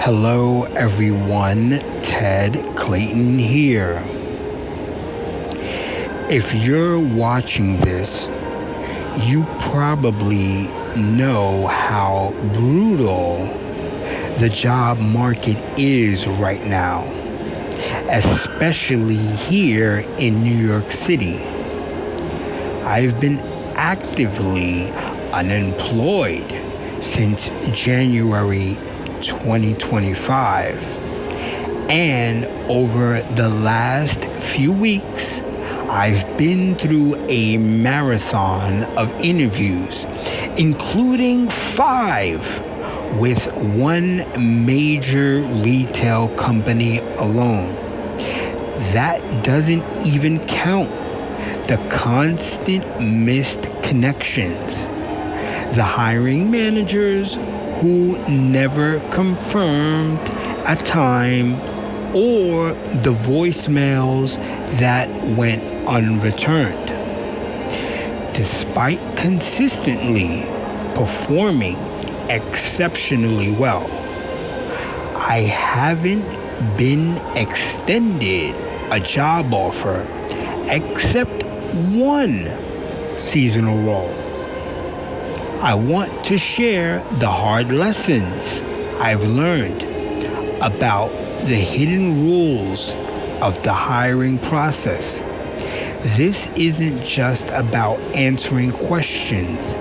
Hello everyone, Ted Clayton here. If you're watching this, you probably know how brutal the job market is right now, especially here in New York City. I've been actively unemployed since January 2025, and over the last few weeks I've been through a marathon of interviews, including 5 with one major retail company alone. That doesn't even count the constant missed connections, the hiring managers who never confirmed a time, or the voicemails that went unreturned. Despite consistently performing exceptionally well, I haven't been extended a job offer except one seasonal role. I want to share the hard lessons I've learned about the hidden rules of the hiring process. This isn't just about answering questions,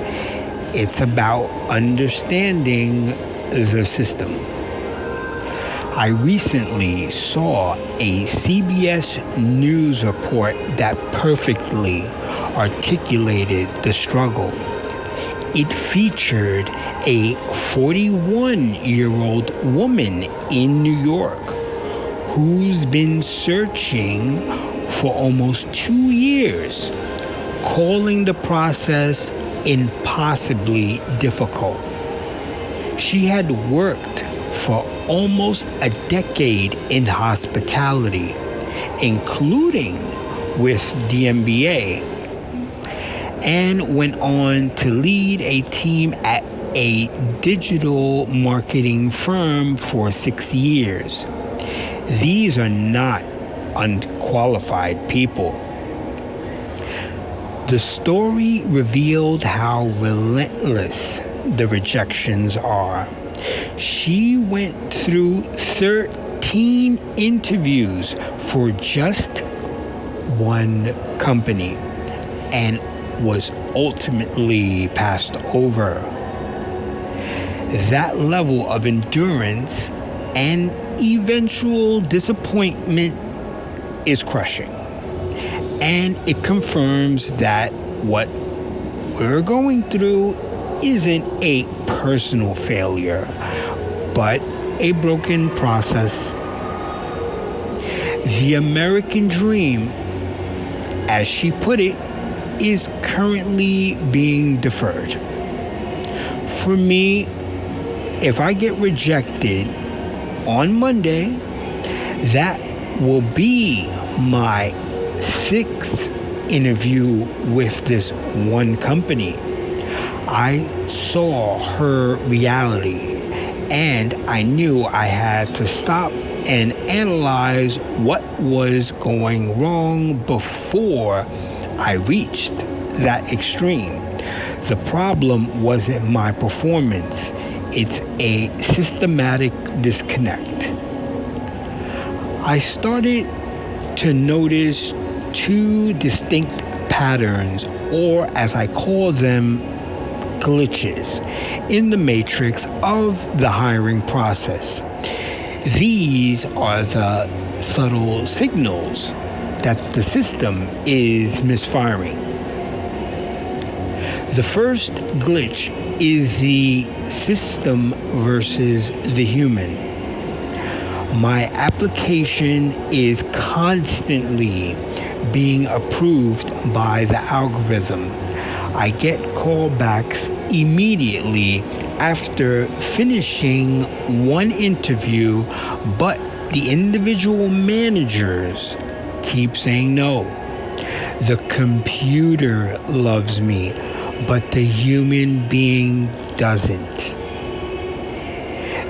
it's about understanding the system. I recently saw a CBS News report that perfectly articulated the struggle. It featured a 41-year-old woman in New York who's been searching for almost 2 years, calling the process impossibly difficult. She had worked for almost a decade in hospitality, including with the NBA, and went on to lead a team at a digital marketing firm for 6 years. These are not unqualified people. The story revealed how relentless the rejections are. She went through 13 interviews for just one company and was ultimately passed over. That level of endurance and eventual disappointment is crushing, and it confirms that what we're going through isn't a personal failure, but a broken process. The American dream, as she put it, is currently being deferred. For me, if I get rejected on Monday, that will be my 6th interview with this one company. I saw her reality, and I knew I had to stop and analyze what was going wrong before I reached that extreme. The problem wasn't my performance, it's a systematic disconnect. I started to notice 2 distinct patterns, or as I call them, glitches, in the matrix of the hiring process. These are the subtle signals that the system is misfiring. The first glitch is the system versus the human. My application is constantly being approved by the algorithm. I get callbacks immediately after finishing one interview, but the individual managers keep saying no. The computer loves me, but the human being doesn't.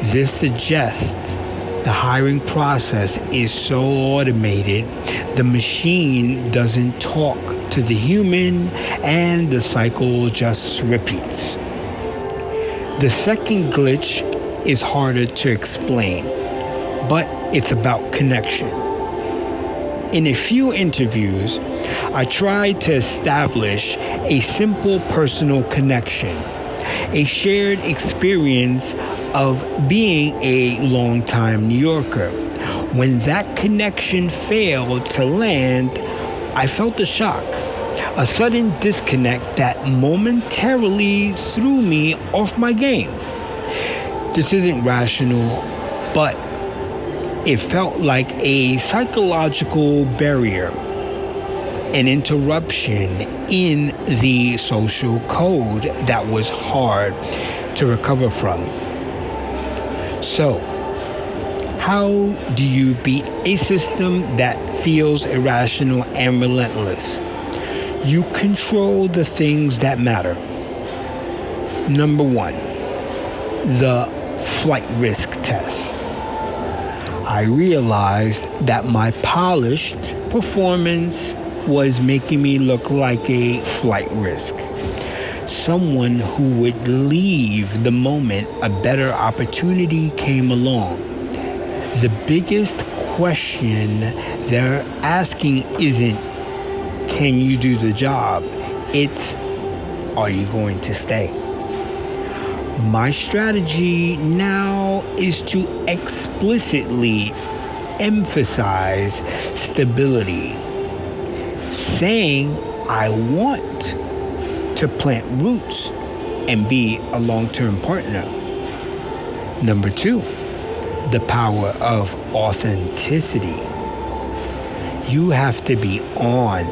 This suggests the hiring process is so automated, the machine doesn't talk to the human, and the cycle just repeats. The second glitch is harder to explain, but it's about connection. In a few interviews, I tried to establish a simple personal connection, a shared experience of being a longtime New Yorker. When that connection failed to land, I felt a shock, a sudden disconnect that momentarily threw me off my game. This isn't rational, but it felt like a psychological barrier, an interruption in the social code that was hard to recover from. So, how do you beat a system that feels irrational and relentless? You control the things that matter. Number one, the flight risk test. I realized that my polished performance was making me look like a flight risk. Someone who would leave the moment a better opportunity came along. The biggest question they're asking isn't, can you do the job? It's, are you going to stay? My strategy now is to explicitly emphasize stability, saying I want to plant roots and be a long-term partner. Number two, the power of authenticity. You have to be on,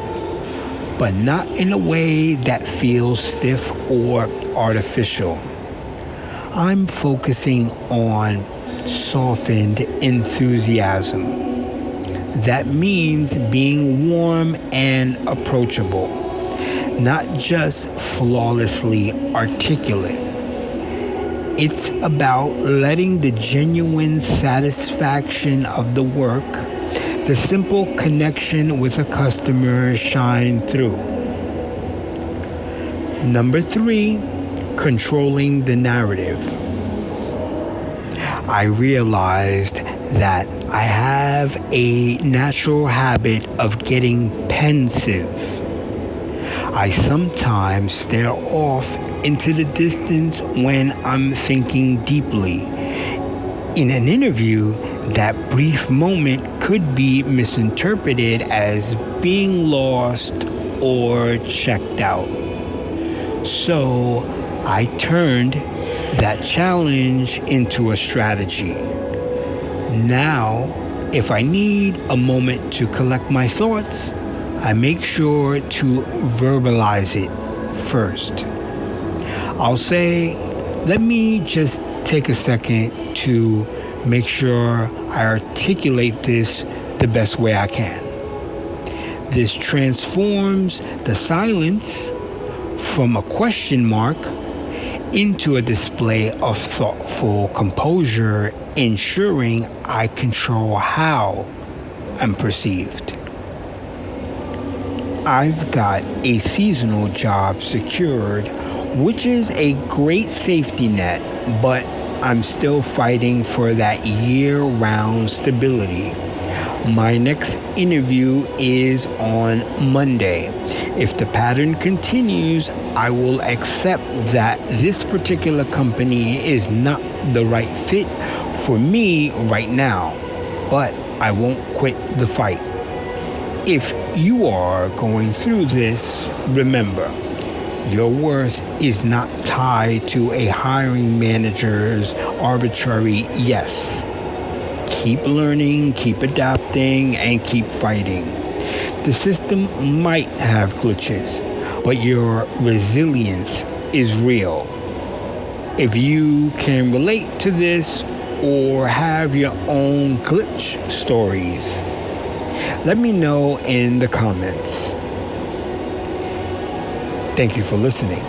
but not in a way that feels stiff or artificial. I'm focusing on softened enthusiasm. That means being warm and approachable, not just flawlessly articulate. It's about letting the genuine satisfaction of the work, the simple connection with a customer shine through. Number three, controlling the narrative. I realized that I have a natural habit of getting pensive. I sometimes stare off into the distance when I'm thinking deeply. In an interview, that brief moment could be misinterpreted as being lost or checked out. So I turned that challenge into a strategy. Now, if I need a moment to collect my thoughts, I make sure to verbalize it first. I'll say, let me just take a second to make sure I articulate this the best way I can. This transforms the silence from a question mark into a display of thoughtful composure, ensuring I control how I'm perceived. I've got a seasonal job secured, which is a great safety net, but I'm still fighting for that year-round stability. My next interview is on Monday. If the pattern continues, I will accept that this particular company is not the right fit for me right now, but I won't quit the fight. If you are going through this, remember, your worth is not tied to a hiring manager's arbitrary yes. Keep learning, keep adapting, and keep fighting. The system might have glitches, but your resilience is real. If you can relate to this or have your own glitch stories, let me know in the comments. Thank you for listening.